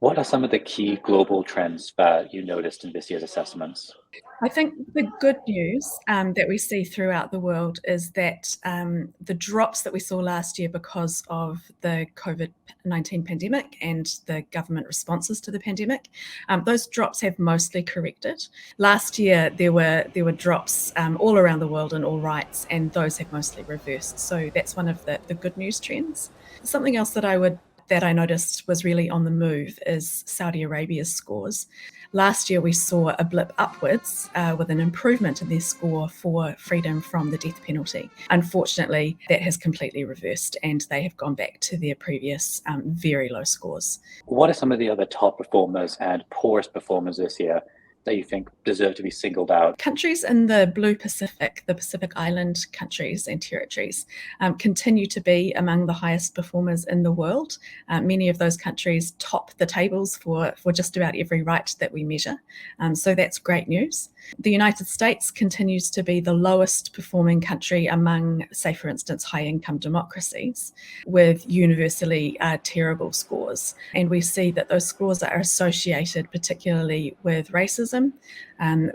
What are some of the key global trends that you noticed in this year's assessments? I think the good news that we see throughout the world is that the drops that we saw last year because of the COVID-19 pandemic and the government responses to the pandemic, those drops have mostly corrected. Last year, there were drops all around the world in all rights, and those have mostly reversed. So that's one of the good news trends. Something else that I noticed was really on the move is Saudi Arabia's scores. Last year, we saw a blip upwards with an improvement in their score for freedom from the death penalty. Unfortunately, that has completely reversed and they have gone back to their previous very low scores. What are some of the other top performers and poorest performers this year that you think deserve to be singled out? Countries in the Blue Pacific, the Pacific Island countries and territories, continue to be among the highest performers in the world. Many of those countries top the tables for just about every right that we measure. So that's great news. The United States continues to be the lowest performing country among, say, for instance, high-income democracies with universally terrible scores. And we see that those scores are associated particularly with racism.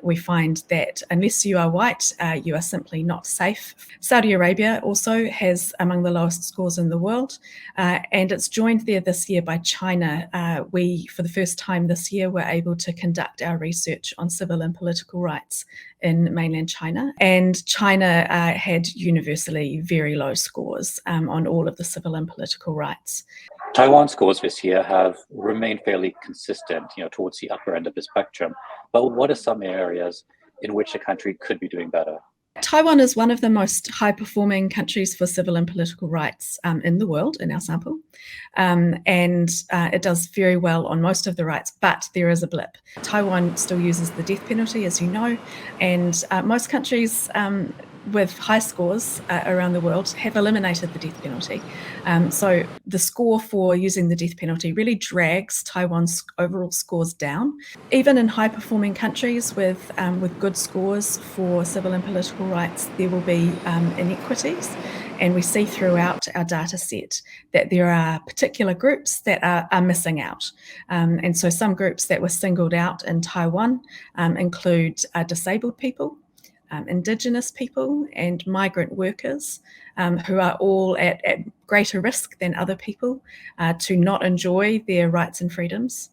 We find that unless you are white, you are simply not safe. Saudi Arabia also has among the lowest scores in the world, and it's joined there this year by China. We, for the first time this year, were able to conduct our research on civil and political rights in mainland China, and China had universally very low scores on all of the civil and political rights. Taiwan scores this year have remained fairly consistent, towards the upper end of the spectrum. But what are some areas in which a country could be doing better? Taiwan is one of the most high-performing countries for civil and political rights in the world, in our sample. And it does very well on most of the rights, but there is a blip. Taiwan still uses the death penalty, as you know, and most countries with high scores around the world have eliminated the death penalty. So the score for using the death penalty really drags Taiwan's overall scores down. Even in high-performing countries with good scores for civil and political rights, there will be inequities. And we see throughout our data set that there are particular groups that are missing out. And so some groups that were singled out in Taiwan include disabled people, Indigenous people and migrant workers who are all at greater risk than other people to not enjoy their rights and freedoms.